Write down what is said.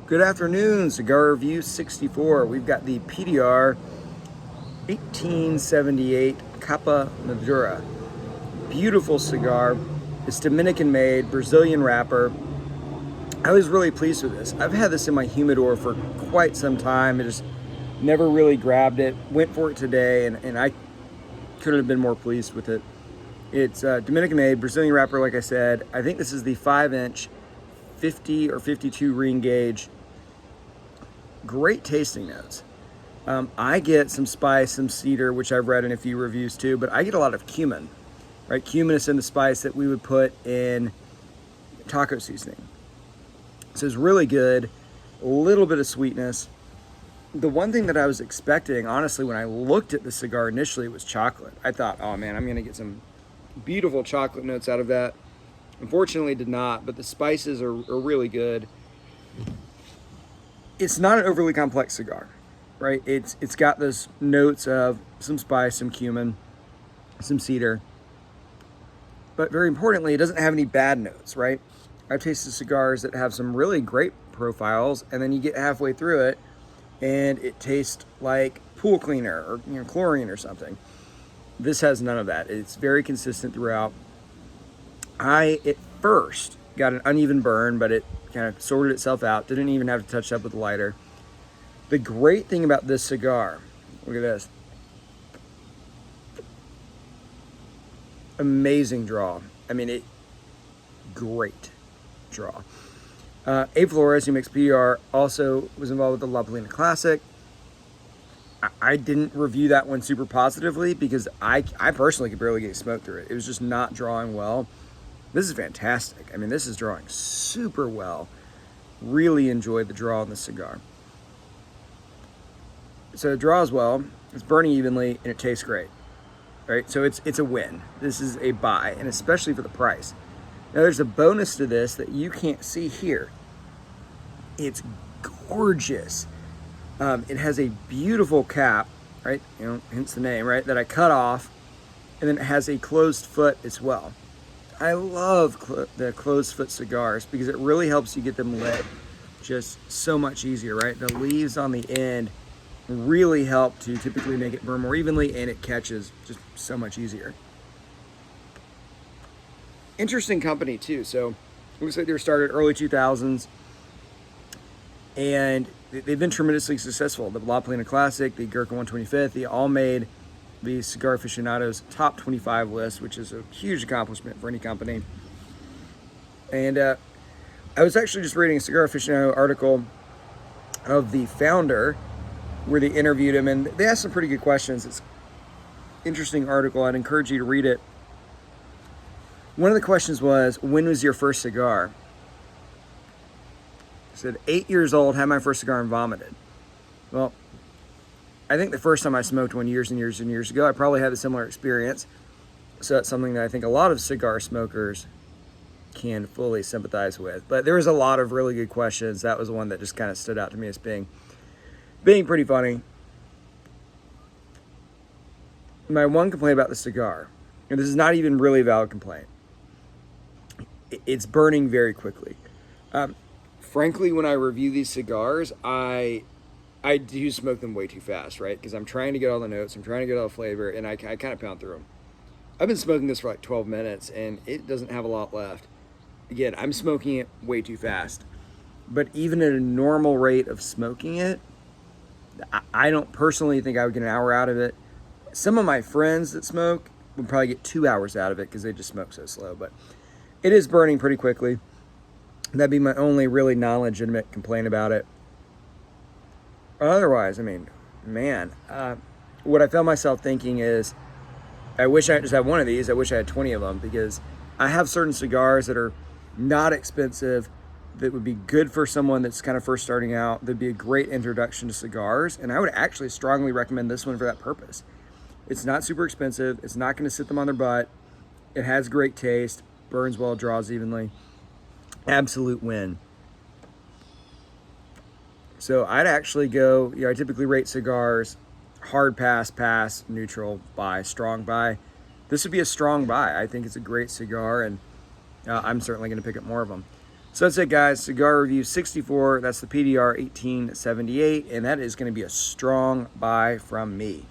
Good afternoon, Cigar Review 64. We've got the PDR 1878 Capa Madura. Beautiful cigar. It's Dominican made, Brazilian wrapper. I was really pleased with this. I've had this in my humidor for quite some time. I just never really grabbed it. Went for it today, and I couldn't have been more pleased with it. It's Dominican made, Brazilian wrapper, like I said. I think this is the 5-inch 50 or 52 ring gauge. Great tasting notes. I get some spice, some cedar, which I've read in a few reviews too, but I get a lot of cumin, right? Cumin is in the spice that we would put in taco seasoning. So it's really good, a little bit of sweetness. The one thing that I was expecting, honestly, when I looked at the cigar initially was chocolate. I thought, oh man, I'm gonna get some beautiful chocolate notes out of that. Unfortunately, did not, but the spices are really good. It's not an overly complex cigar, right? It's got those notes of some spice, some cumin, some cedar, but very importantly, it doesn't have any bad notes, right? I've tasted cigars that have some really great profiles, and then you get halfway through it, and it tastes like pool cleaner or chlorine or something. This has none of that. It's very consistent throughout. I at first got an uneven burn, but it kind of sorted itself out. Didn't even have to touch it up with a lighter. The great thing about this cigar, look at this. Amazing draw. I mean, great draw. Abe Flores, who makes PDR, also was involved with the La Palina Classic. I didn't review that one super positively because I personally could barely get smoke through it. It was just not drawing well. This is fantastic. I mean, this is drawing super well. Really enjoyed the draw on the cigar. So it draws well, it's burning evenly, and it tastes great. Right? So it's a win. This is a buy, and especially for the price. Now there's a bonus to this that you can't see here. It's gorgeous. It has a beautiful cap, right? Hence the name, right? That I cut off, and then it has a closed foot as well. I love the closed foot cigars because it really helps you get them lit just so much easier, right? The leaves on the end really help to typically make it burn more evenly, and it catches just so much easier. Interesting company too. So it looks like they were started early 2000s, and they've been tremendously successful. The La Palina Classic, the Gurkha 125th, they all made the Cigar Aficionado's top 25 list, which is a huge accomplishment for any company. And I was actually just reading a Cigar Aficionado article of the founder where they interviewed him, and they asked some pretty good questions. It's an interesting article. I'd encourage you to read it. One of the questions was, when was your first cigar? He said, 8 years old, had my first cigar and vomited. Well, I think the first time I smoked one years and years and years ago, I probably had a similar experience. So that's something that I think a lot of cigar smokers can fully sympathize with. But there was a lot of really good questions. That was one that just kind of stood out to me as being pretty funny. My one complaint about the cigar, and this is not even really a valid complaint, it's burning very quickly. Frankly, when I review these cigars, I do smoke them way too fast, right? Because I'm trying to get all the notes, I'm trying to get all the flavor, and I kind of pound through them. I've been smoking this for like 12 minutes, and it doesn't have a lot left. Again, I'm smoking it way too fast. But even at a normal rate of smoking it, I don't personally think I would get an hour out of it. Some of my friends that smoke would probably get 2 hours out of it because they just smoke so slow. But it is burning pretty quickly. That'd be my only really non-legitimate complaint about it. Otherwise, I mean, man, what I found myself thinking is, I wish I just had one of these. I wish I had 20 of them, because I have certain cigars that are not expensive that would be good for someone that's kind of first starting out. That'd be a great introduction to cigars, and I would actually strongly recommend this one for that purpose. It's not super expensive. It's not going to sit them on their butt. It has great taste, burns well, draws evenly. Absolute win. So I'd actually go, I typically rate cigars hard pass, neutral buy, strong buy. This would be a strong buy. I think it's a great cigar, and I'm certainly going to pick up more of them. So that's it, guys. Cigar Review 64. That's the PDR 1878, and that is going to be a strong buy from me.